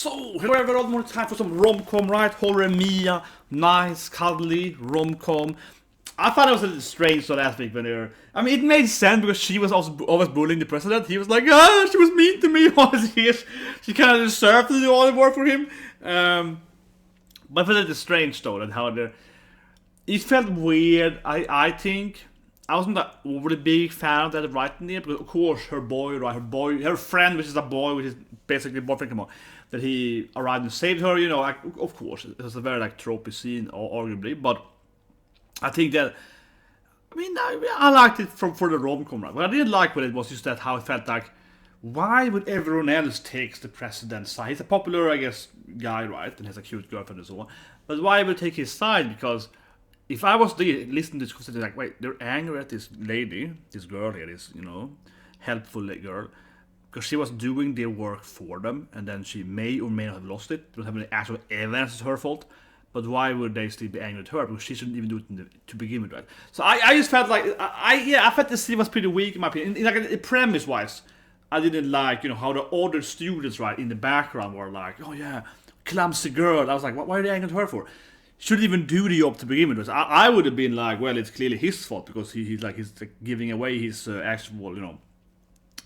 So, here we have a lot more time for some rom-com, right? Horimiya, nice, cuddly rom-com. I thought it was a little strange so last week when they were... I mean, it made sense because she was always bullying the president. He was like, ah, she was mean to me all these years. She kind of deserved to do all the work for him. But it was strange though, that how the... It felt weird, I think. I wasn't that overly big fan of that writing there, because of course her boy, right, her friend, which is a boy, which is basically a boyfriend, come on, that he arrived and saved her, you know, like, of course, it was a very, like, tropey scene, arguably, but I think that, I mean, I liked it for the rom-com, right? What I didn't like with it was just that how it felt like, why would everyone else take the president's side? He's a popular, I guess, guy, right, and has a cute girlfriend and so on, but why would take his side? Because if I was listening to this conversation, like, wait, they're angry at this lady, this girl here, this, you know, helpful girl, because she was doing their work for them, and then she may or may not have lost it. They don't have any actual evidence it's her fault, but why would they still be angry at her? Because she shouldn't even do it to begin with, right? So I just felt like, I felt the scene was pretty weak in my opinion. Like, premise-wise, I didn't like, you know, how the other students, right, in the background were like, oh yeah, clumsy girl. I was like, why are they angry at her for? Shouldn't even do the job to begin with. I would have been like, well, it's clearly his fault because he's like giving away his actual, you know,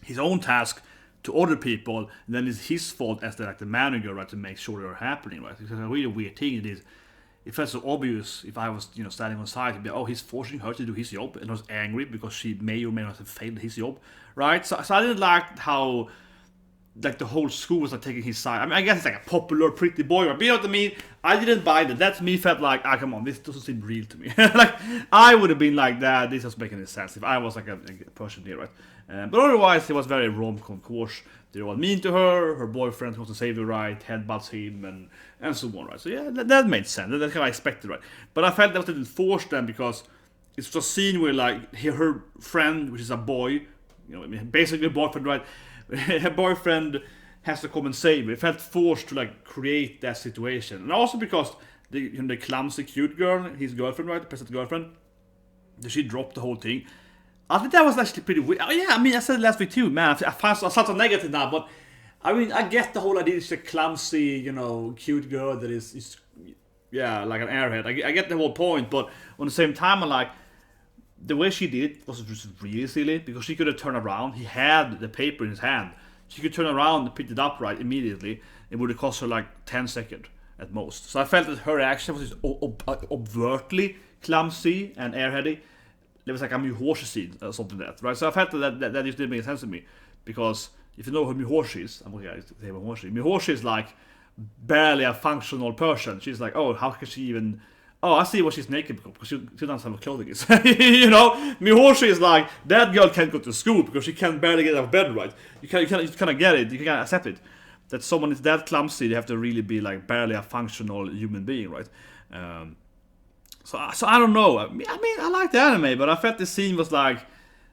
his own task to other people, and then it's his fault as the manager, right, to make sure they're happening, right? It's a really weird thing. It felt so obvious if I was, you know, standing on side, to be, oh, he's forcing her to do his job, and I was angry because she may or may not have failed his job, right? So I didn't like how, like, the whole school was like taking his side. I mean, I guess it's like a popular pretty boy, but you know what I mean? I didn't buy that. That to me felt like, come on, this doesn't seem real to me. Like, I would have been like that. This doesn't make any sense if I was like a person here, right? But otherwise, it was very rom-com. Of course, they were all mean to her. Her boyfriend wants to save her, right? Headbutts him and so on, right? So yeah, that made sense. That's kind of expected, right? But I felt that was a little forced then because it's just a scene where, like, her friend, which is a boy, you know, basically a boyfriend, right? Her boyfriend has to come and save her. It felt forced to, like, create that situation, and also because the clumsy cute girl, his girlfriend, right, the president's girlfriend, she dropped the whole thing. I think that was actually pretty weird. Oh yeah, I mean, I said it last week too, man. I sound so negative now, but I mean, I get the whole idea. It's a clumsy, you know, cute girl that is yeah, like an airhead. I get the whole point, but on the same time, I'm like, the way she did it was just really silly, because she could have turned around. He had the paper in his hand. She could turn around and pick it up right immediately. It would have cost her like 10 seconds at most. So I felt that her action was just overtly clumsy and airheady. There was like a Miyamura-kun scene or something like that, right? So I felt that just didn't make sense to me, because if you know who Miyamura-kun is, I'm okay, I say Miyamura-kun. Miyamura-kun is like barely a functional person. She's like, oh, how can she even? Oh, I see why she's naked, because she doesn't have what clothing is. You know, Miyamura-kun is like, that girl can't go to school because she can barely get out of bed, right? You kind of get it, you can accept it. That someone is that clumsy, they have to really be like barely a functional human being, right? So I don't know. I mean, I like the anime, but I felt the scene was like,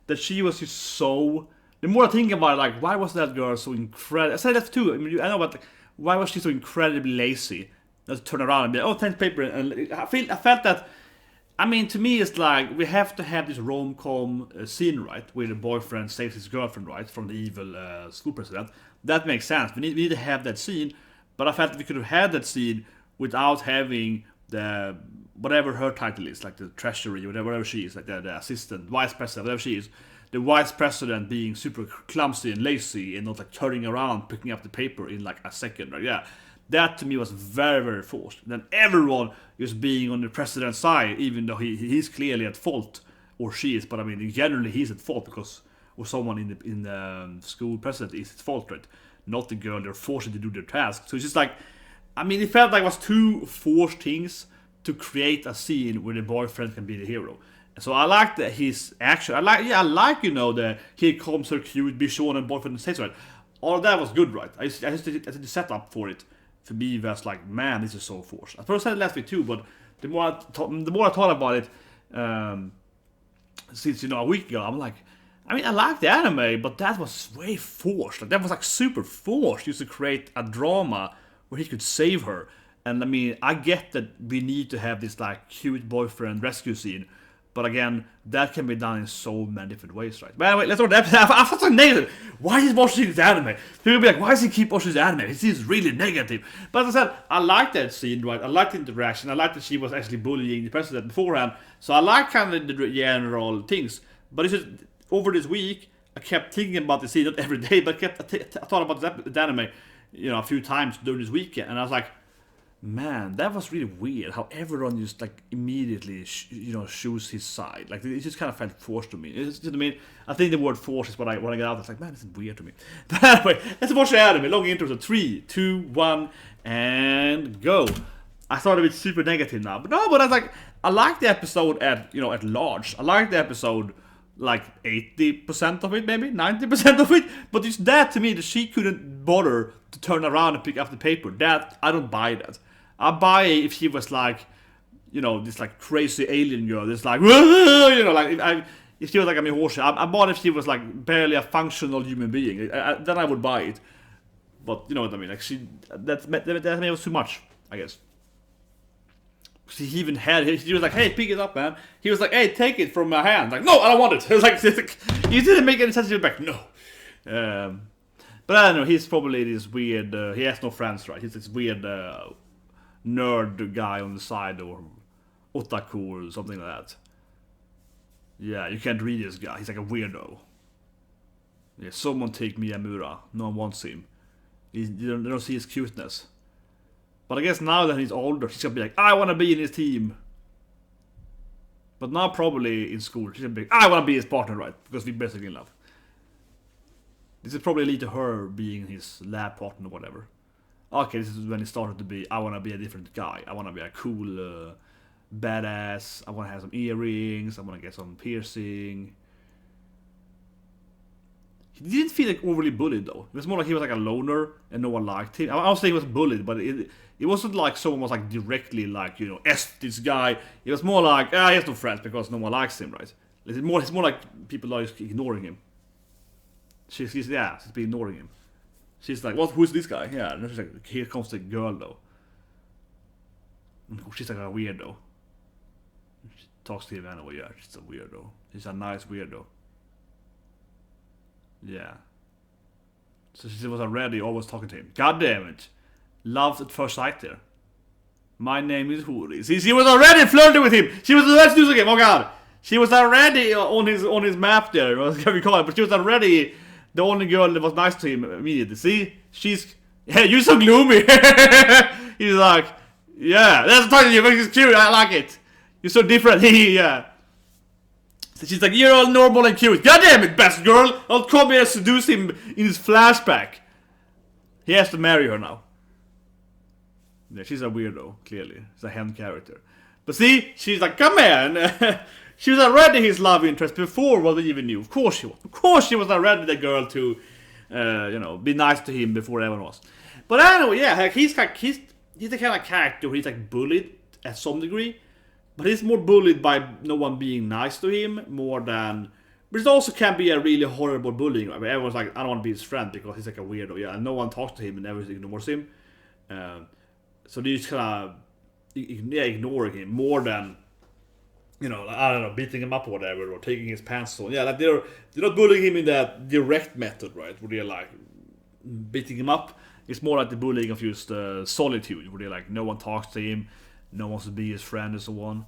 that she was just so... The more I think about it, like, why was that girl so incredible? I said that too, I mean, I know, but like, why was she so incredibly lazy? Let's turn around and be, oh, thanks, paper. And I felt that, I mean, to me, it's like, we have to have this rom-com scene, right? Where the boyfriend saves his girlfriend, right? From the evil school president. That makes sense. We need to have that scene. But I felt we could have had that scene without having the, whatever her title is, like the treasury, whatever she is, like the assistant, vice president, whatever she is. The vice president being super clumsy and lazy and not like turning around, picking up the paper in like a second, right? Yeah. That to me was very, very forced. And then everyone is being on the president's side, even though he's clearly at fault, or she is. But I mean, generally he's at fault because, or someone in the school president is at fault, right? Not the girl. They're forced to do their task. So it's just like, I mean, it felt like it was two forced things to create a scene where the boyfriend can be the hero. So I like his action. I like, you know, the here comes her cute Bichon and boyfriend says, right. All that was good, right? I think the setup for it, for me, was like, man, this is so forced. I first said it last week too, but the more I thought about it, since, you know, a week ago, I'm like, I mean, I like the anime, but that was way forced. Like, that was like super forced, just to create a drama where he could save her. And I mean, I get that we need to have this like cute boyfriend rescue scene, But again, that can be done in so many different ways, right? But anyway, let's go to the episode. I felt so negative. Why is he watching this anime? People be like, why does he keep watching this anime? It seems really negative. But as I said, I like that scene, right? I like the interaction. I like that she was actually bullying the president beforehand. So I like kind of the general things. But it's just, over this week, I kept thinking about the scene, not every day, but I thought about the anime, a few times during this weekend. And I was like, man, that was really weird how everyone just like immediately choose his side. Like it just kind of felt forced to me. It's just, I think the word force is what I get out. It's like, man, this is weird to me. But anyway, let's watch the anime. Long intro. So 3, 2, 1, and go. I thought it was super negative now, but I was like, I like the episode at large. I like the episode like 80% of it, maybe 90% of it. But it's that to me that she couldn't bother to turn around and pick up the paper. That I don't buy that. I buy if she was like, this like crazy alien girl, this like, if she was like a Mihoshi. I bought if she was like barely a functional human being. Then I would buy it. But you know what I mean? Like that was too much, I guess. He even he was like, hey, pick it up, man. He was like, hey, take it from my hand. Like, no, I don't want it. It was like, you didn't make any sense to back. No. But I don't know, he's probably this weird, he has no friends, right? He's this weird nerd guy on the side, or otaku or something like that. Yeah, you can't read this guy, he's like a weirdo. Yeah, someone take Miyamura, no one wants him. They don't see his cuteness. But I guess now that he's older, he's gonna be like, I wanna be in his team. But now probably in school, he's gonna be like, I wanna be his partner, right? Because we're basically in love. This is probably lead to her being his lab partner or whatever. Okay, this is when it started to be, I wanna be a different guy. I wanna be a cool, badass. I wanna have some earrings. I wanna get some piercing. He didn't feel like overly bullied though. It was more like he was like a loner and no one liked him. I was saying he was bullied, but it wasn't like someone was like directly like, F this guy. It was more like, he has no friends because no one likes him, right? It's more like people are ignoring him. She's been ignoring him. She's like, who's this guy? Yeah, and she's like, here comes the girl though. She's like a weirdo. She talks to him anyway, yeah, she's a weirdo. She's a nice weirdo. Yeah. So she was already always talking to him. God damn it. Love at first sight there. My name is Hori. See, she was already flirting with him. She was, let's do this again, oh god. She was already on his map there, what can we call it? But she was already the only girl that was nice to him immediately. See? Hey, you're so gloomy. He's like, yeah, that's talking to you, it's cute, I like it. You're so different, yeah. So she's like, you're all normal and cute. God damn it, best girl! Don't come here and seduce him in his flashback. He has to marry her now. Yeah, she's a weirdo, clearly. She's a hen character. But see, she's like, come here. She was already his love interest before what we even knew. Of course she was. Of course she was already the girl to, be nice to him before everyone was. But anyway, yeah, like he's the kind of character where he's like bullied at some degree. But he's more bullied by no one being nice to him more than... But it also can be a really horrible bullying, right? Where everyone's like, I don't want to be his friend because he's like a weirdo. Yeah, and no one talks to him and everyone ignores him. So they just kind of ignoring him more than, I don't know, beating him up or whatever, or taking his pants on. Yeah, like they're not bullying him in that direct method, right? Where they're like beating him up. It's more like the bullying of just solitude, where they're like, no one talks to him. No one wants to be his friend and so on.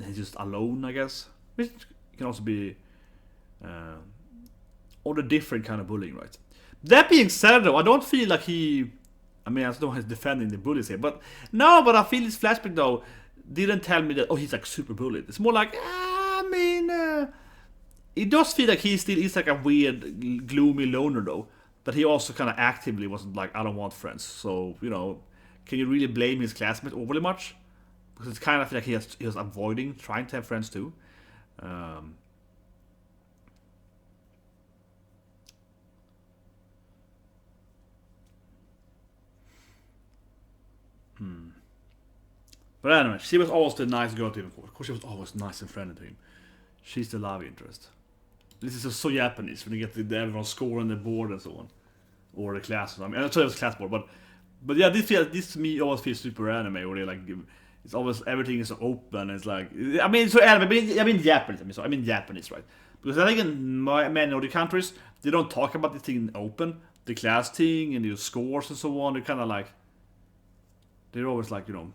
He's just alone, I guess. Which can also be all the different kind of bullying, right? That being said, though, I don't feel like I don't know he's defending the bullies here, but I feel his flashback though didn't tell me that he's like super bullied. It's more like it does feel like he still is like a weird, gloomy loner though. But he also kind of actively wasn't like, I don't want friends. So can you really blame his classmates overly much? Because it's kind of like he was avoiding trying to have friends too. But anyway, she was always the nice girl to him. Of course, she was always nice and friendly to him. She's the love interest. This is so Japanese when you get everyone scoring the board and so on, or the class. I mean, I'm sorry, it was class board, but yeah, this to me always feels super anime, where they like it's always everything is so open. It's like, I mean, so anime, I mean Japanese. I mean Japanese, right? Because I think in many other countries they don't talk about this thing in open, the class thing and the scores and so on. They're kind of like, they're always like, you know,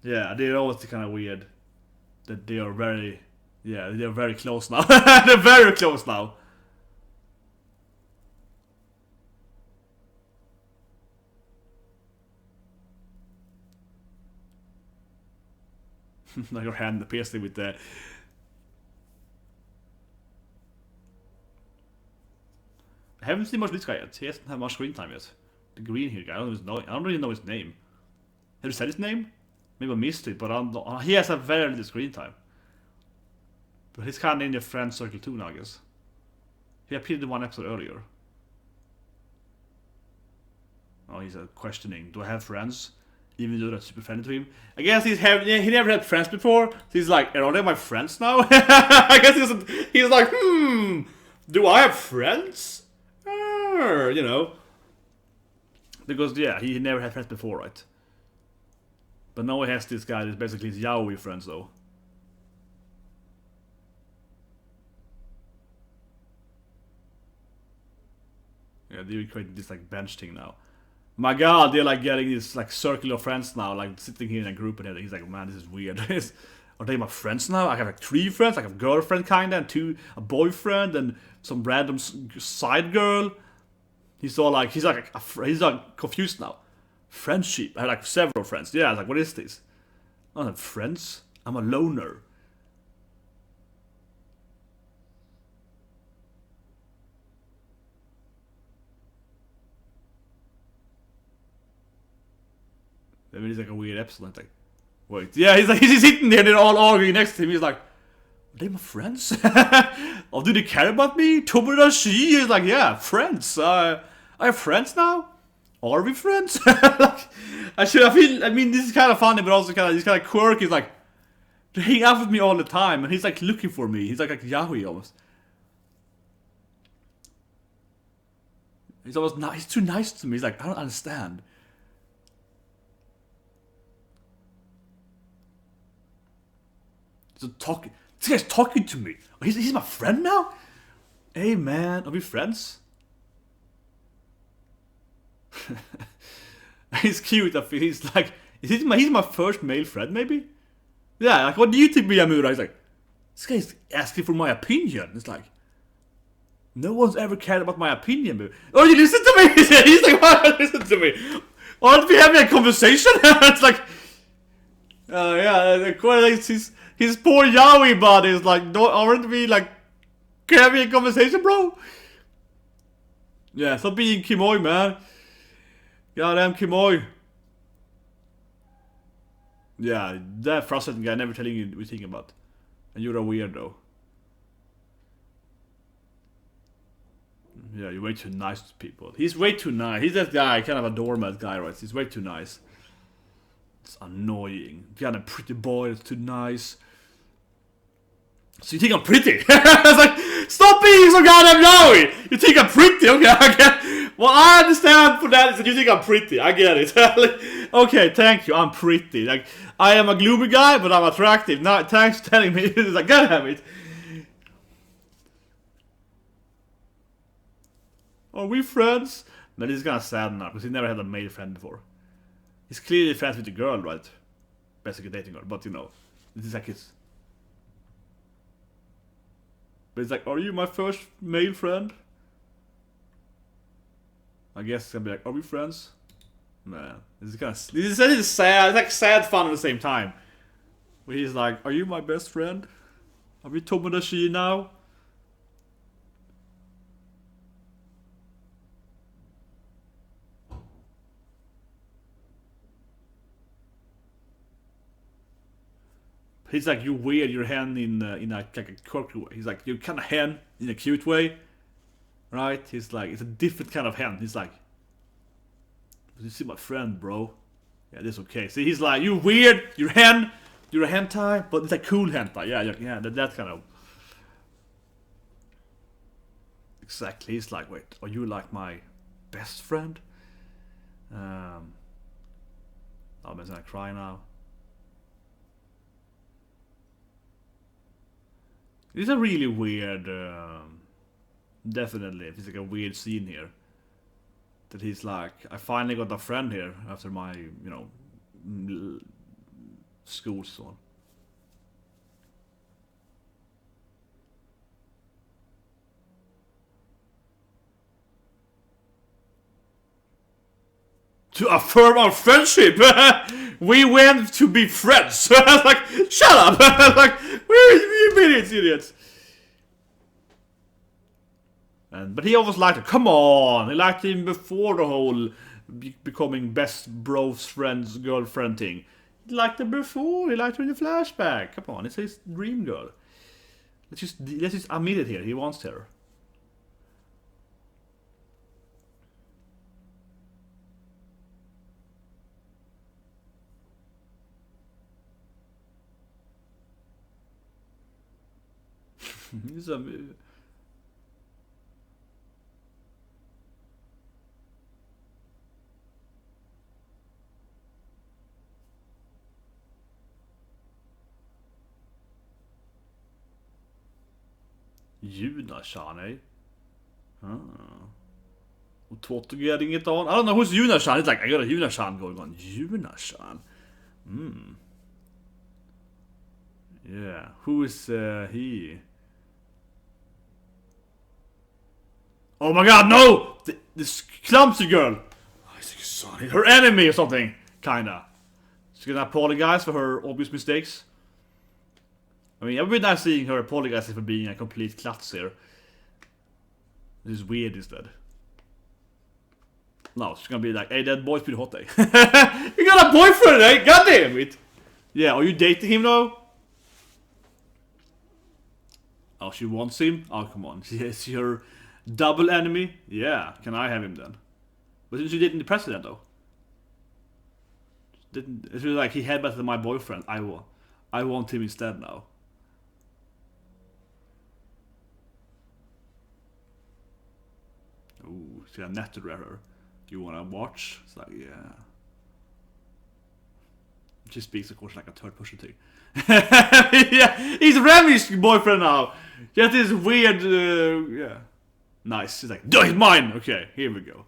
yeah, they're always kind of weird that they are very, yeah, they're very close now. They're very close now. Like your hand piercing with the. I haven't seen much of this guy yet. He hasn't had much screen time yet. The green here guy, I don't really know his name. Have you said his name? Maybe I missed it, but he has a very little screen time. But he's kind of in the friend circle too now, I guess. He appeared in one episode earlier. Oh, he's questioning. Do I have friends? Even though that's super friendly to him. I guess he never had friends before. So he's like, are they my friends now? I guess he's like, do I have friends? You know. Because, yeah, he never had friends before, right? But now he has this guy that's basically his yaoi friends, though. Yeah, they created this, like, bench thing now. My god, they're like getting this like circle of friends now, like sitting here in a group and everything. He's like, man, this is weird. Are they my friends now? I have like 3 friends, like a girlfriend kinda, and a boyfriend, and some random side girl. He's like confused now. Friendship. I have like several friends. Yeah, I was like, what is this? I don't have friends. I'm a loner. I mean, it's like a weird episode. Like, wait, yeah, he's sitting there, and they're all arguing next to him. He's like, are they my friends? Oh, do they care about me? Tomodachi is like, yeah, friends. I have friends now. Are we friends? Like, I mean, this is kind of funny, but also he's kind of quirky. He's like, they hang out with me all the time, and he's like looking for me. He's like yaoi almost. He's almost he's too nice to me. He's like, I don't understand. This guy's talking to me. Oh, he's my friend now? Hey man, are we friends? He's cute. He's like, he's my first male friend maybe? Yeah, like what do you think, Miyamura? He's like, this guy's asking for my opinion. It's like, no one's ever cared about my opinion. But, oh, you listen to me? He's like, why listen to me? Aren't we having a conversation? It's like, yeah, his poor yaoi body is like, aren't we like having a conversation, bro? Yeah, stop being Kimoi, man. Goddamn Kimoi. Yeah, that frustrating guy never telling you what you think about. And you're a weirdo. Yeah, you're way too nice to people. He's way too nice. He's that guy, kind of a doormat guy, right? He's way too nice. It's annoying. Kind of pretty boy that's too nice. So you think I'm pretty? I was like, stop being so goddamn yaoi! You think I'm pretty? Okay, I get. Well, I understand for that. That you think I'm pretty. I get it. Like, okay, thank you. I'm pretty. Like, I am a gloomy guy, but I'm attractive. Now, thanks for telling me. It's like, goddamn it. Are we friends? But he's kind of sad now because he never had a male friend before. He's clearly friends with the girl, right? Basically dating her, but you know, this is like his. But it's like, are you my first male friend? I guess it's gonna be like, are we friends? Man, this is kind of this is sad. It's like sad fun at the same time. Where he's like, are you my best friend? Are we Tomodachi now? He's like, you weird your hand in like a quirky way. He's like, you kind of hand in a cute way, right? He's like, it's a different kind of hand. He's like, you see my friend, bro? Yeah, that's okay. See, he's like, you weird, you're a hentai, but it's a cool hentai. Yeah, that kind of. Exactly. He's like, wait, are you like my best friend? Oh, I'm gonna cry now. It's a really weird, definitely, it's like a weird scene here. That he's like, I finally got a friend here after my, you know, school so on. To affirm our friendship, we went to be friends. I was like, shut up! Like, where you idiots? But he always liked her. Come on, he liked him before the whole becoming best bros friends girlfriend thing. He liked her before. He liked her in the flashback. Come on, it's his dream girl. Let's just admit it here. He wants her. He's a... Yuna-chan, eh? Toto getting it on. I don't know who's Yuna-chan. It's like, I got a Yuna-chan going on. Yuna-chan. Yeah. Who is he? Oh my god, no! This clumsy girl. Her enemy or something. Kinda. She's gonna apologize for her obvious mistakes. I mean, it would be nice seeing her apologizing for being a complete klutz here. This is weird instead. No, she's gonna be like, hey, that boy's pretty hot, eh? You got a boyfriend, eh? God damn it! Yeah, are you dating him though? Oh, she wants him? Oh, come on. Is she her double enemy? Yeah, can I have him then? But she didn't the president though. Didn't it was like he headbutted my boyfriend. I want him instead now. Ooh, she got netted her. You wanna watch? It's like, yeah. She speaks of course like a third person thing. Yeah, he's Remi's boyfriend now. Just this weird, yeah. Nice. He's like, no, he's mine. Okay, here we go.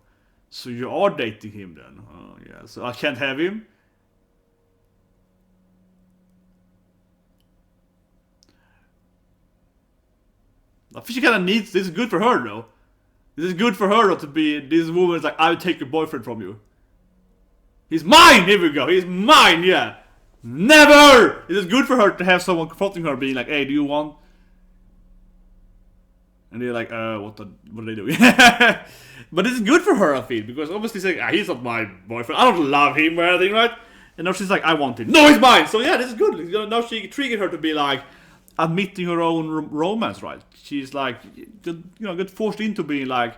So you are dating him then? Oh yeah. So I can't have him. I think she kind of needs. This is good for her though. This is good for her to be. This woman's like, I will take your boyfriend from you. He's mine. Here we go. He's mine. Yeah. Never. It is good for her to have someone confronting her, being like, hey, do you want? And they're like, what are they doing? But it's good for her, I feel, because obviously she's like, he's not my boyfriend. I don't love him or anything, right? And now she's like, I want him. No, he's mine. So yeah, this is good. Now she triggered her to be like, admitting her own romance, right? She's like, get forced into being like,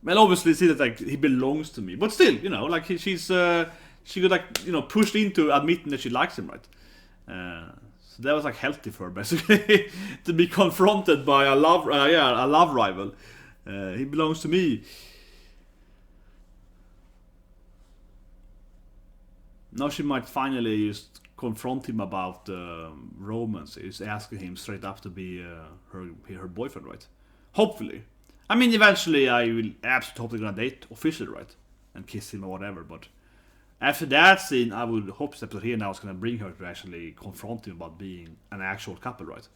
well, obviously see that like he belongs to me, but still, like she got like pushed into admitting that she likes him, right? So that was like healthy for her basically to be confronted by a love rival. He belongs to me. Now she might finally just confront him about romance. Is asking him straight up to be her boyfriend, right? Hopefully. I mean, eventually I will absolutely gonna date officially, right? And kiss him or whatever, but after that scene, I would hope that here now is gonna bring her to actually confront him about being an actual couple, right?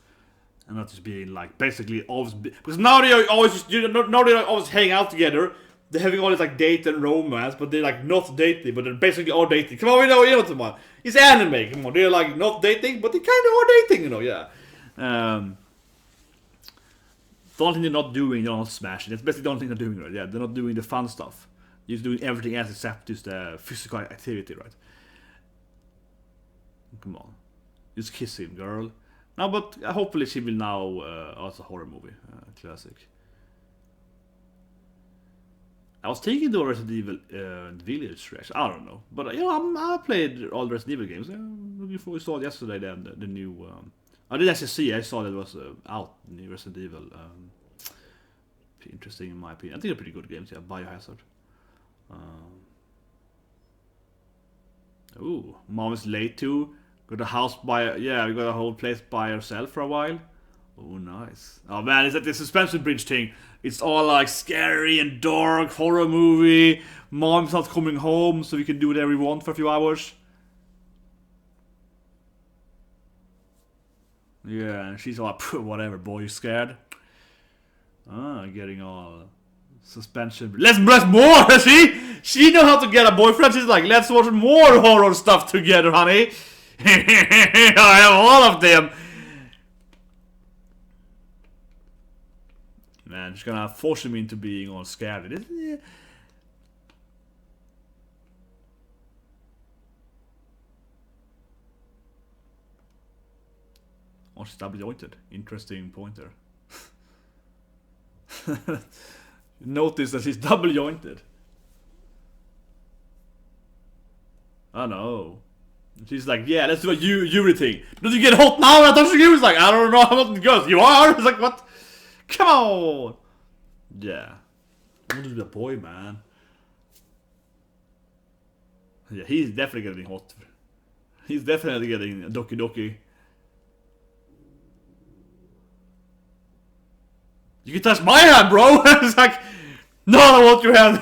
And not just being like basically always because now they always hang out together. They're having all this like date and romance, but they're like not dating, but they're basically all dating. Come on, you know what? It's anime. Come on, they're like not dating, but they kind of are dating, yeah. The only thing they're not doing, they're not smashing. That's basically the only thing they're doing, right? Yeah, they're not doing the fun stuff. They're just doing everything else except just the physical activity, right? Come on, just kiss him, girl. No, but hopefully she will now. Also, horror movie, classic. I was thinking the Resident Evil Village reaction. I don't know, but I played all the Resident Evil games. Before we saw it yesterday, the new. I didn't actually see. I saw that it was out. The new Resident Evil. Interesting in my opinion. I think they're pretty good games. Yeah, Biohazard. Ooh, mom is late too. Got a house by, yeah, we got a whole place by herself for a while. Oh, nice. Oh man, is that the suspension bridge thing? It's all like scary and dark, horror movie. Mom's not coming home, so we can do whatever we want for a few hours. Yeah, and she's all like, whatever, boy, you scared? Ah, getting all suspension. Let's more, see? She knows how to get a boyfriend. She's like, let's watch more horror stuff together, honey. I have all of them. Man, she's gonna force me into being all scared. Oh, she's double jointed. Interesting pointer. Notice that she's double jointed. I know. She's like, yeah, let's do a Yuri thing. Don't you get hot now? I thought you was like, I don't know how it goes. You are? It's like, what? Come on! Yeah. I want to be a boy, man. Yeah, he's definitely getting hot. He's definitely getting Doki Doki. You can touch my hand, bro! It's like, no, I want your hand.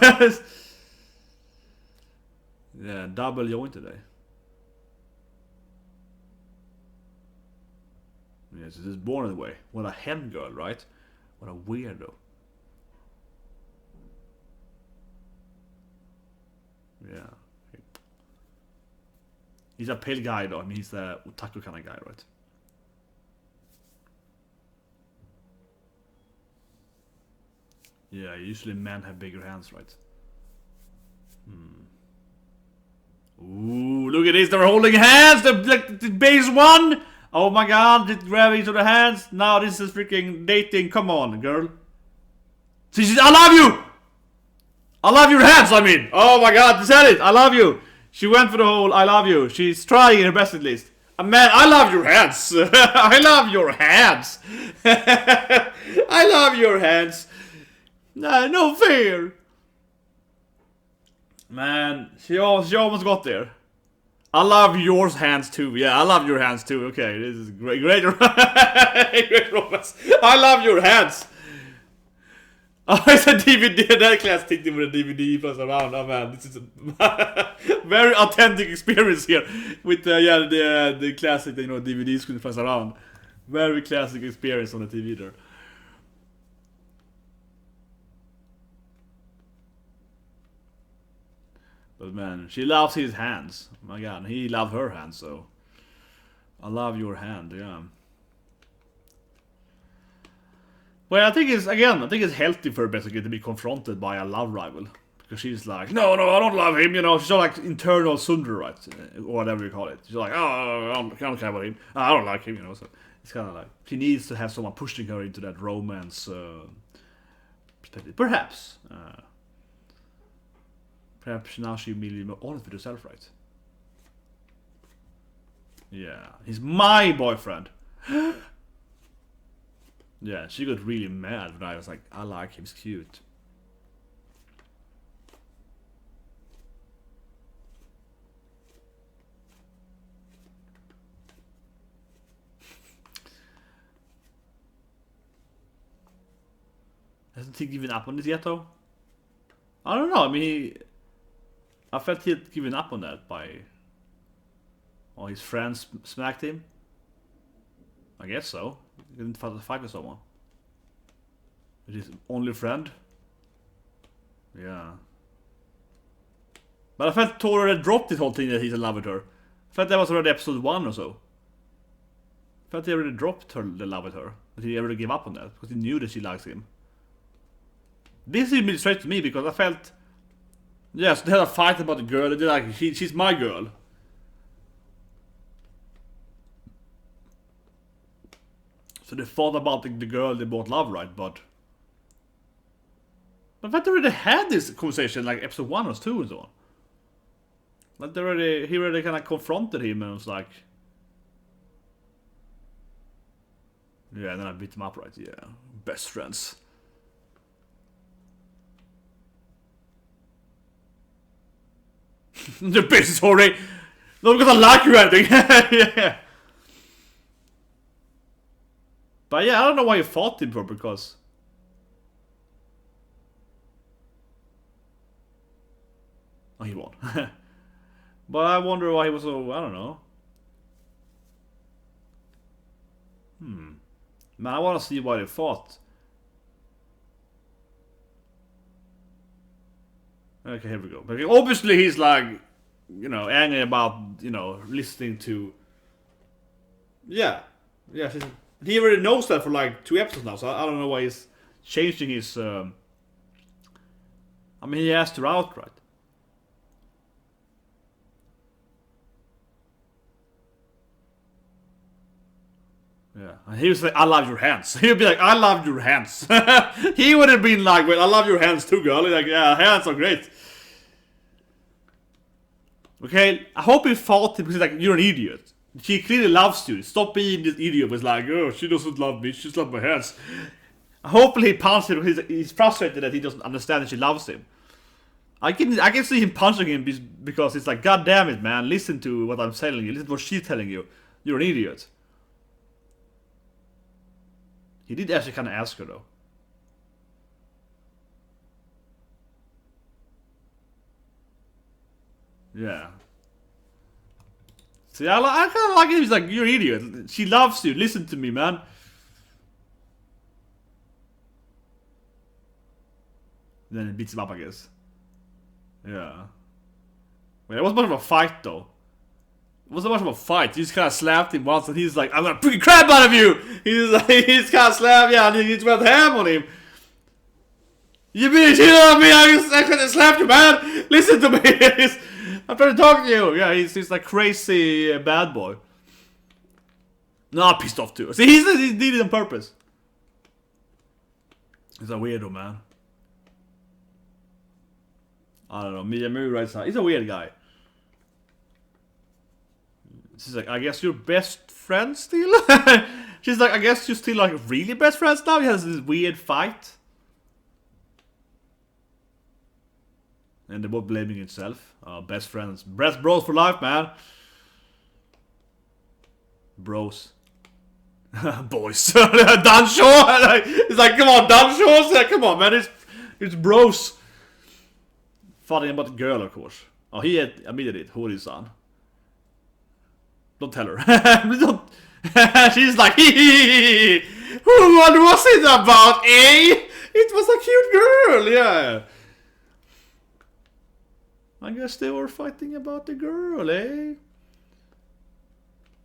Yeah, double jointed today. Yes, this is born in the way. What a hen girl, right? What a weirdo. Yeah. He's a pale guy though. I mean, he's the otaku kind of guy, right? Yeah, usually men have bigger hands, right? Ooh, look at this. They're holding hands. The base one. Oh my god, it's grabbing to the hands. Now this is freaking dating. Come on, girl. She says, I love you! I love your hands, I mean. Oh my god, she said it. I love you. She went for the whole I love you. She's trying her best at least. Man, I love your hands. I love your hands. I love your hands. No fear. Man, she almost got there. I love your hands too. Yeah, I love your hands too. Okay, this is great. Great romance. I love your hands. Oh, it's a DVD. That class ticked with a DVD plus around. Oh man, this is a very authentic experience here with the classic, DVD screen plus around. Very classic experience on the TV there. But man, she loves his hands. Oh my god, he loves her hands, so I love your hand, yeah. Well, I think it's healthy for her basically to be confronted by a love rival. Because she's like, no, I don't love him, She's all like internal sundra, right? Or whatever you call it. She's like, oh, I don't care about him. I don't like him, So it's kind of like, she needs to have someone pushing her into that romance perspective. Perhaps. Perhaps now she'll be more honest with herself, right? Yeah, he's my boyfriend. Yeah, she got really mad when I was like, I like him, he's cute. Hasn't he given up on this yet though? I don't know, I mean, I felt he had given up on that by... Oh, his friends smacked him? I guess so. He didn't fight with someone. With his only friend? Yeah. But I felt Tor already dropped this whole thing that he's in love with her. I felt that was already episode 1 or so. I felt he already dropped the love with her. But he already gave up on that. Because he knew that she likes him. This seemed straight to me because I felt... Yes, they had a fight about the girl. They're like, she's my girl. So they thought about the girl they both love, right? But I thought they already had this conversation like episode 1 or 2 and so on. Like he already kind of confronted him and was like, yeah, and then I beat him up, right? Yeah, best friends. The business Hori. Not because I like you or anything. Yeah. But yeah, I don't know why you fought him for, because... Oh, he won. But I wonder why he was so... I don't know. Man, I want to see why they fought. Okay, here we go. But obviously he's like, you know, angry about, you know, listening to... Yeah. Yeah, he already knows that for like 2 episodes now, so I don't know why he's changing his... I mean, he asked her outright. Yeah, and he was like, I love your hands. He would be like, I love your hands. He would have been like, well, I love your hands too, girl. He's like, yeah, hands are great. Okay, I hope he fought him because he's like, you're an idiot. She clearly loves you. Stop being this idiot. It's like, oh, she doesn't love me. She just loves my hands. Hopefully he punched him because he's frustrated that he doesn't understand that she loves him. I can see him punching him because it's like, God damn it, man. Listen to what I'm telling you. Listen to what she's telling you. You're an idiot. He did actually kind of ask her, though. Yeah. See, I kind of like it. He's like, you're an idiot. She loves you. Listen to me, man. Then it beats him up, I guess. Yeah. Wait, it wasn't much of a fight, though. It wasn't much of a fight. He just kind of slapped him once, and he's like, I'm gonna pick a crap out of you! He's like, he's kind of slapped, yeah, and he just went ham on him. You bitch, you know me, I could have slapped you, man! Listen to me! I'm trying to talk to you! Yeah, he's like crazy bad boy. No, I'm pissed off too. See, he did it on purpose. He's a weirdo, man. I don't know, Miyamura-kun, he's a weird guy. She's like, I guess you're best friends still? She's like, I guess you're still like really best friends now? He has this weird fight. And they're both blaming itself. Best friends. Best bros for life, man. Bros. Boys. Dunshaw! It's like, come on, Dunshaw! Come on, man, it's bros. Funny about the girl, of course. Oh, he had admitted it, Hori-san. Don't tell her. Don't. She's like, what was it about, eh? It was a cute girl, yeah. I guess they were fighting about the girl, eh?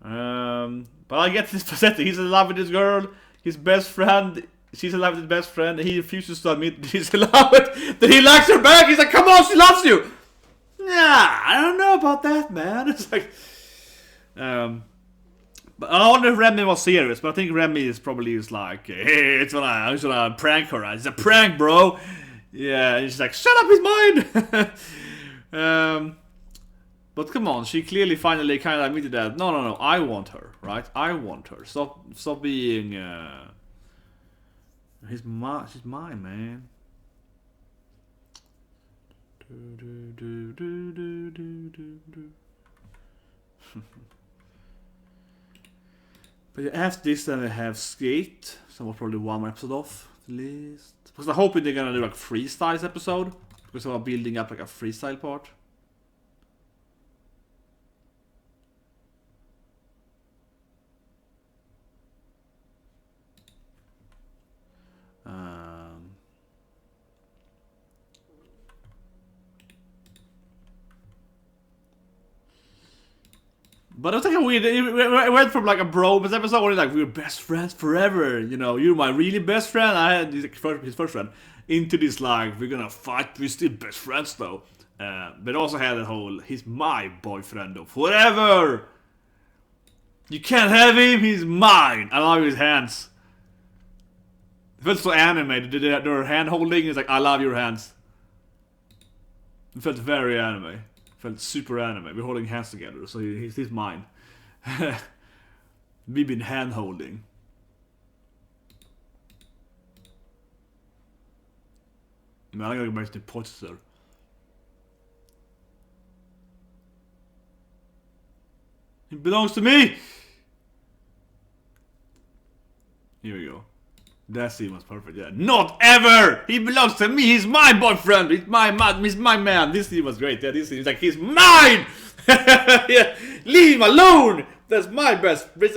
But I get this pathetic. He's in love with this girl. His best friend, she's in love with his best friend. He refuses to admit he's in love with, that he likes her back. He's like, come on, she loves you. Yeah, I don't know about that, man. It's like... but I wonder if Remi was serious, but I think Remi is probably like, hey, I'm just gonna prank her. It's a prank, bro. Yeah, and she's like, shut up, he's mine. But come on, she clearly finally kind of admitted that. No, I want her, right? I want her. Stop being. She's mine, man. But after this, then they have Skate. So we'll probably one more episode off, at least. Because I'm hoping they're gonna do like freestyles episode. Because they are building up like a freestyle part. But it was like a weird. It went from like a bromance episode where like we were best friends forever. You know, you're my really best friend. I had his first friend into this like we're gonna fight. We're still best friends though. But also had the whole he's my boyfriend though forever. You can't have him. He's mine. I love his hands. It felt so anime. Their hand holding is like I love your hands. It felt very anime. Felt super anime. We're holding hands together, so he's mine. We've been hand holding. Man, I'm gonna go back to the poster. He belongs to me! Here we go. That scene was perfect, yeah. Not ever! He belongs to me, he's my boyfriend! He's my man! This scene was great, yeah, this scene is like, he's mine! Yeah. Leave him alone! That's my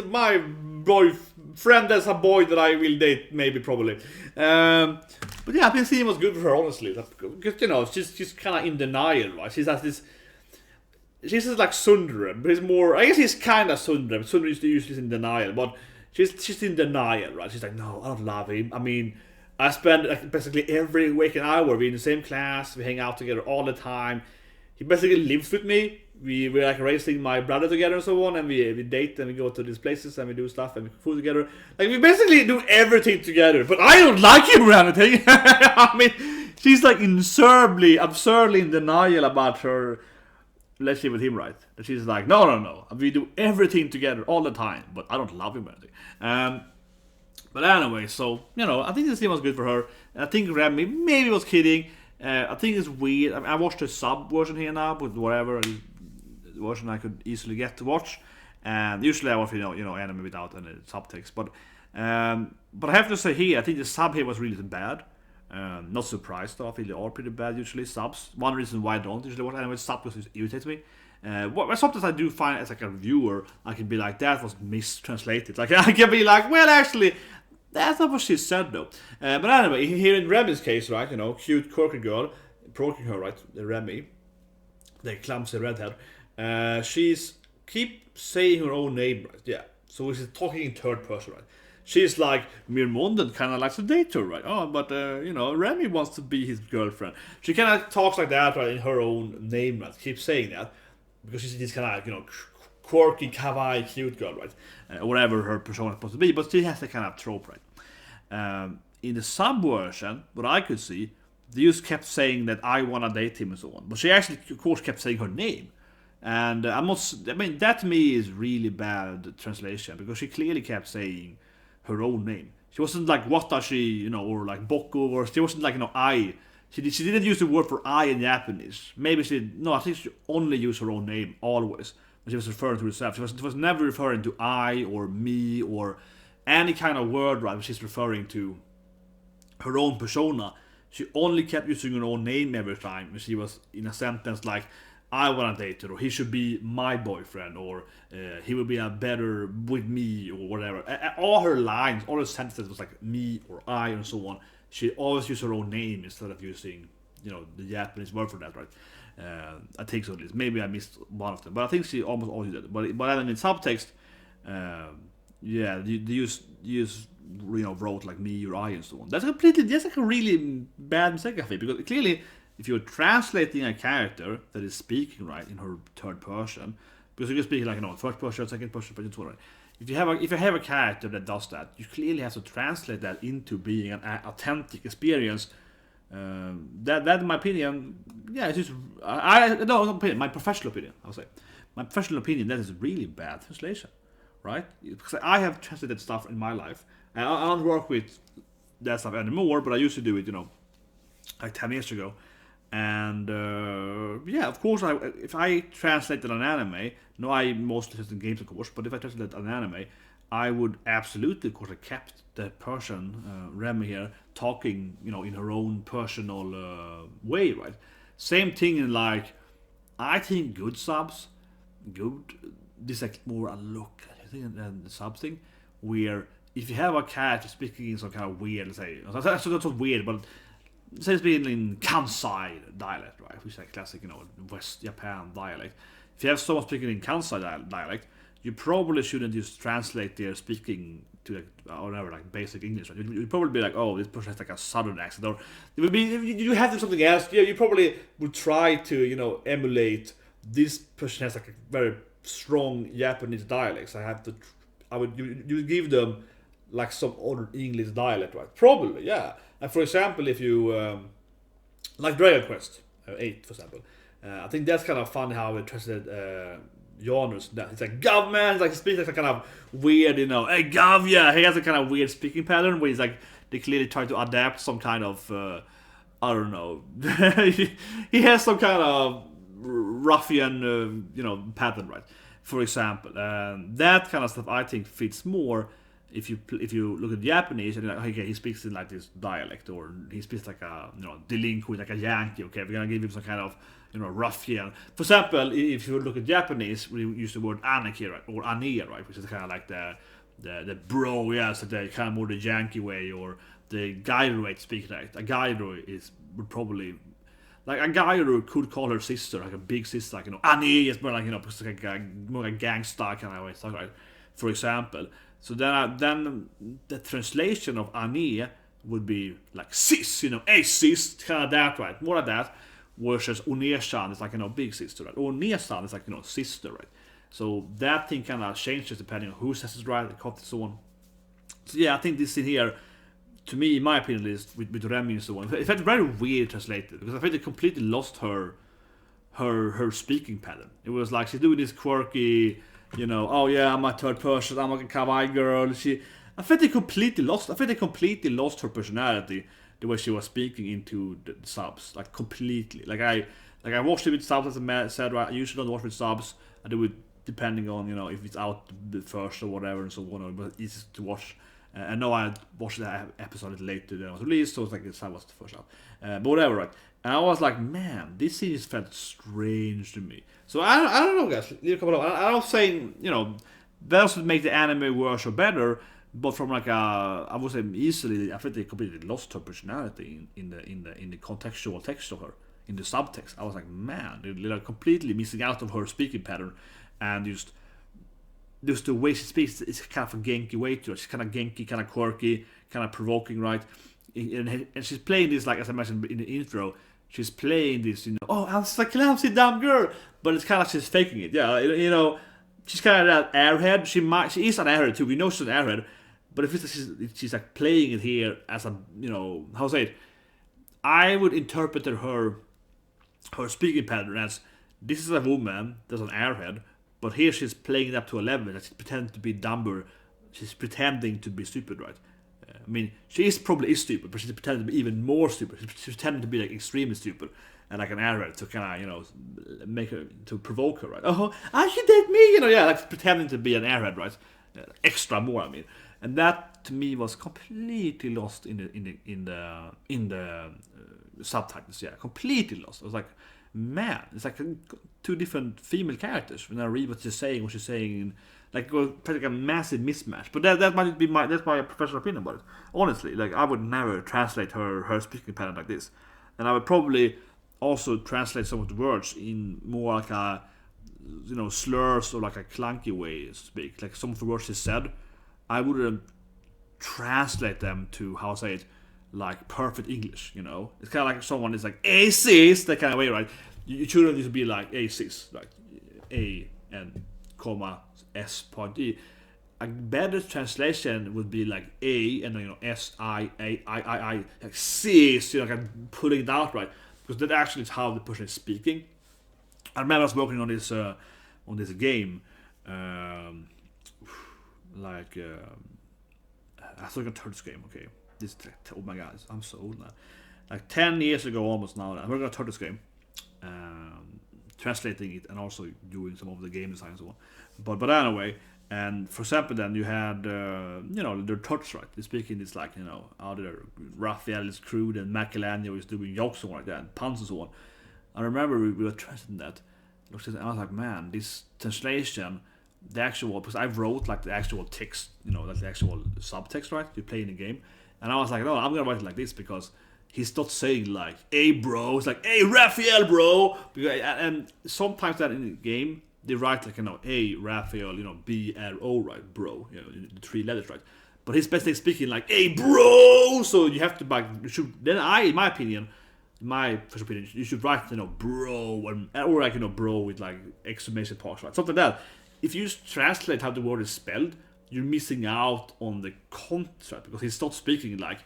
my boyfriend, that's a boy that I will date, maybe, probably. But yeah, I think the scene was good for her, honestly. Because, you know, she's kind of in denial, right? She's just like Sundre, but he's more, I guess he's kind of Sundre, but Sundre is usually in denial, but she's in denial, right? She's like, no, I don't love him. I mean, I spend like, basically every waking hour, we're in the same class, we hang out together all the time. He basically lives with me. We're like raising my brother together and so on, and we date and we go to these places and we do stuff and we cook food together. Like, we basically do everything together, but I don't like him or anything. I mean, she's like absurdly in denial about her relationship with him, right? That she's like, no, we do everything together all the time, but I don't love him or anything. But anyway, so, you know, I think the scene was good for her. I think Remi maybe was kidding. I think it's weird. I watched the sub version here now, with whatever version I could easily get to watch. And usually I watch, you know, anime without any subtext. But I have to say here, I think the sub here was really bad. Not surprised though, I feel they are pretty bad usually, subs. One reason why I don't usually watch anime sub because it irritates me. Sometimes I do find as like a viewer, I can be like, that was mistranslated. Like, I can be like, well, actually, that's not what she said though. But anyway, here in Remi's case, right, you know, cute quirky girl, provoking her, right, Remi, the clumsy redhead, she's keep saying her own name, right, yeah. So she's talking in third person, right. She's like, Miyamura-kun kind of likes to date her, right? Oh, but, you know, Remi wants to be his girlfriend. She kind of talks like that, right, in her own name, right? Keeps saying that. Because she's this kind of, you know, quirky, kawaii, cute girl, right? Whatever her persona is supposed to be. But she has that kind of trope, right? In the sub version, what I could see, they just kept saying that I want to date him and so on. But she actually, of course, kept saying her name. And that to me is really bad translation. Because she clearly kept saying her own name. She wasn't like watashi, you know, or like boku, or she wasn't like, you know, I. She didn't use the word for I in Japanese. Maybe I think she only used her own name always when she was referring to herself. She was never referring to I or me or any kind of word, right? When she's referring to her own persona. She only kept using her own name every time when she was in a sentence like, I want to date her, or he should be my boyfriend, or he will be a better with me, or whatever. All her lines, all her sentences was like me or I and so on. She always used her own name instead of using, you know, the Japanese word for that, right? I think so at least. Maybe I missed one of them, but I think she almost always did. But then in subtext, yeah, they use you know, wrote like me or I and so on. That's like a really bad mistake, I think, because clearly, if you're translating a character that is speaking, right, in her third person, because you're speaking like, you know, first person, second person, right? If you have a character that does that, you clearly have to translate that into being an authentic experience. That in my opinion, yeah, it's just my professional opinion. I'll say, my professional opinion, that is really bad translation, right? Because I have translated stuff in my life. I don't work with that stuff anymore, but I used to do it, you know, like 10 years ago. And yeah, of course, if I translated an anime, no, I mostly just in games, of course, but if I translated an anime, I would absolutely, of course, have kept the person, Remi here, talking, you know, in her own personal way, right? Same thing in, like, I think good subs, this is like more a look, I think, than the sub thing, where if you have a character speaking in some kind of weird, let's say, that's not weird, but say speaking in Kansai dialect, right? Which is like classic, you know, West Japan dialect. If you have someone speaking in Kansai dialect, you probably shouldn't just translate their speaking to like, or whatever, like basic English, right? You'd probably be like, oh, this person has like a southern accent, or it would be, you have to do something else. Yeah, you probably would try to, you know, emulate this person has like a very strong Japanese dialect. So you give them like some other English dialect, right? Probably, yeah. And for example, if you like Dragon Quest 8, for example, I think that's kind of fun how it translated genres. That it's like Govman, it's like he speaks like a kind of weird, you know, hey Gov, yeah. He has a kind of weird speaking pattern where he's like they clearly try to adapt some kind of I don't know. He has some kind of ruffian, you know, pattern, right? for example. That kind of stuff I think fits more if you look at Japanese and like, okay, he speaks in like this dialect, or he speaks like a delinquent, like a Yankee. Okay, we're gonna give him some kind of ruffian. For example, if you look at Japanese, we use the word anarchy, right, or ania, right, which is kind of like the bro, yes, so the kind of more the Yankee way, or the gyro way to speak, right. A gyro would probably, like a gyro could call her sister, like a big sister, like Annie is more like because like more like gangsta kind of way, stuff, right. For example, so then the translation of Annie would be like sis, a sis, kind of that, right, more like that. Versus Onesan is like big sister, right? Or Nesan is like sister, right? So that thing kind of changes depending on who says it right, the context, so on. So yeah, I think this scene here, to me, in my opinion, is with Remi and so on. It felt very weird translated because I think it completely lost her speaking pattern. It was like she's doing this quirky, oh yeah, I'm a third person, I'm like a kawaii girl. I think they completely lost her personality. The way she was speaking into the subs, like completely. Like I watched it with subs, as I said, right. I usually don't watch with subs. I do it depending on if it's out the first or whatever and so on. But it's easy to watch. I know I watched that episode a little later than it was released, so it's like the sub was the first out. But whatever, right. And I was like, man, this scene just felt strange to me. So I don't know, guys. I'm not saying that doesn't make the anime worse or better. But from like I would say easily, I think they completely lost her personality in the contextual text of her, in the subtext. I was like, man, they're completely missing out of her speaking pattern, and just the way she speaks is kind of a Genki way to her. She's kind of Genki, kind of quirky, kind of provoking, right? And she's playing this, like as I mentioned in the intro, she's playing this, oh, I'm just a clumsy dumb girl, but it's kind of like she's faking it, yeah, she's kind of that airhead. She is an airhead too. We know she's an airhead. But if she's like playing it here as a, how to say it, I would interpret her speaking pattern as, this is a woman that's an airhead, but here she's playing it up to a level that she's pretending to be dumber. She's pretending to be stupid, right? I mean, she probably is stupid, but she's pretending to be even more stupid. She's pretending to be like extremely stupid, and like an airhead to kind of, make her, to provoke her, right? Oh, she did me, yeah, like pretending to be an airhead, right? Extra more, I mean. And that to me was completely lost in the subtitles. Yeah, completely lost. I was like, man, it's like two different female characters. When I read what she's saying, like a massive mismatch. But that might be that's my professional opinion about it. Honestly, like I would never translate her speaking pattern like this, and I would probably also translate some of the words in more like a slurs or like a clunky way to speak. Like some of the words she said, I wouldn't translate them to, how I say it, like perfect English, It's kind of like someone is like, "A sis," that kind of way, right? You shouldn't just be like, "A sis," like A and comma S point E. A better translation would be like A and then S-I-A-I-I, like sis, like I'm pulling it out, right? Because that actually is how the person is speaking. I remember I was working on this game. I thought I could turn this game, okay. Oh my god, I'm so old now. Like 10 years ago almost now, I'm working on Turtles game. Translating it and also doing some of the game design and so on. But anyway, and for example then you had, the Turtles, right? They're speaking this like, out there, Raphael is crude and Michelangelo is doing jokes and like that, and puns and so on. I remember we were translating that. And I was like, man, this translation, the actual, because I wrote like the actual text, like the actual subtext, right? You play in the game, and I was like, no, I'm gonna write it like this because he's not saying like, "Hey bro," it's like, "Hey Raphael, bro." And sometimes that in the game they write like, "Hey Raphael," BRO, right, bro, the 3 letters, right? But he's basically speaking like, "Hey bro," so you have to in my opinion, my first opinion, you should write, bro, or like, bro with like exclamation marks, right? Something like that. If you translate how the word is spelled, you're missing out on the context, right? Because he's not speaking like,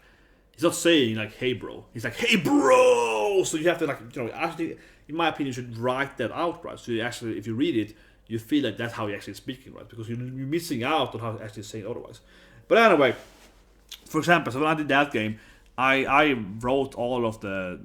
he's not saying like, "Hey bro," he's like, "Hey bro." So you have to like, actually, in my opinion, you should write that out, right? So you actually, if you read it, you feel like that's how he actually is speaking, right? Because you're missing out on how he's actually saying otherwise. But anyway, for example, so when I did that game, I wrote all of the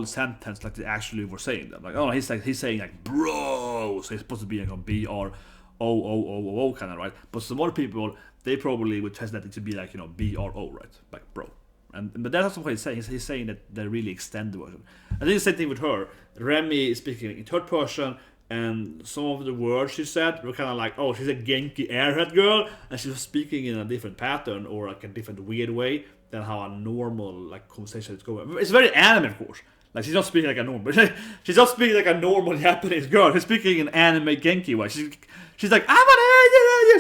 sentence like they actually were saying them. Like, oh, he's saying like bro, so it's supposed to be like a BRO, O kind of, right? But some other people, they probably would translate it to be like, BRO, right? Like bro. But that's not what he's saying. He's saying that they really extend the version. I think the same thing with her. Remi is speaking in third person, and some of the words she said were kind of like, oh, she's a Genki airhead girl, and she was speaking in a different pattern or like a different weird way than how a normal like conversation is going. It's very anime, of course. Like she's not speaking like a normal. She's not speaking like a normal Japanese girl. She's speaking in anime Genki way. She's like, she's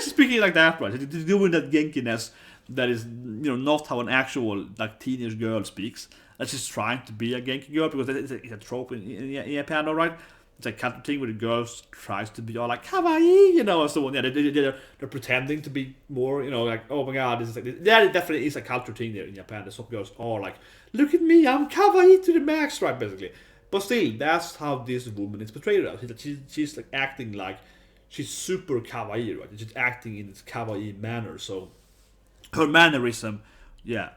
speaking like that, right? She's doing that Genkiness that is, not how an actual like teenage girl speaks. That she's trying to be a Genki girl because it's a trope in Japan, right? It's like kind of thing where the girls tries to be all like kawaii, and so on. Yeah, they're pretending to be more, like, oh my god, this is like this. Yeah, it definitely is a culture thing there in Japan. That some girls are like, look at me, I'm kawaii to the max, right? Basically, but still, that's how this woman is portrayed. She's like acting like she's super kawaii, right? She's acting in this kawaii manner. So her mannerism,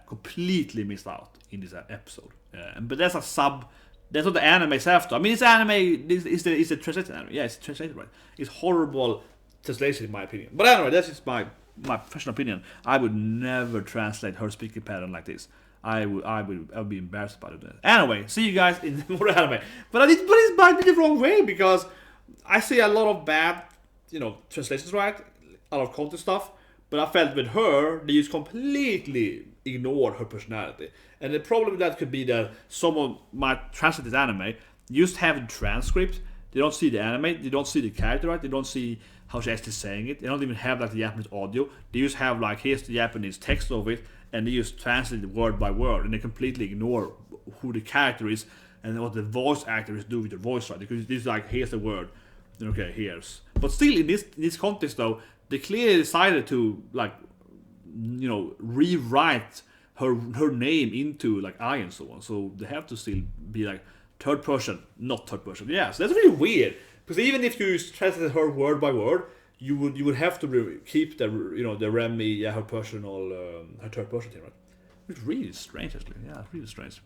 completely missed out in this episode. But that's a sub. That's what the anime is after. I mean, it's anime. It's the translated anime. Yeah, it's translated, right. It's horrible translation in my opinion. But anyway, that's just my professional opinion. I would never translate her speaking pattern like this. I would be embarrassed about it. Anyway, see you guys in more anime. But it's might be the wrong way because I see a lot of bad, translations, right? A lot of content stuff. But I felt with her, they just completely ignored her personality. And the problem with that could be that someone might translate this anime, just have a transcript, they don't see the anime, they don't see the character, right? They don't see how she's actually saying it. They don't even have like the Japanese audio. They just have like, here's the Japanese text of it, and they just translate it word by word, and they completely ignore who the character is and what the voice actors do with their voice, right? Because it's like, here's the word, okay, here's. But still, in this context though, they clearly decided to like, rewrite her name into like I and so on. So they have to still be like third person, not third person. Yeah, so that's really weird. Because even if you translate her word by word, you would have to keep the the Remi, her personal her third person thing, right? It's really strange actually. Yeah, it's really strange.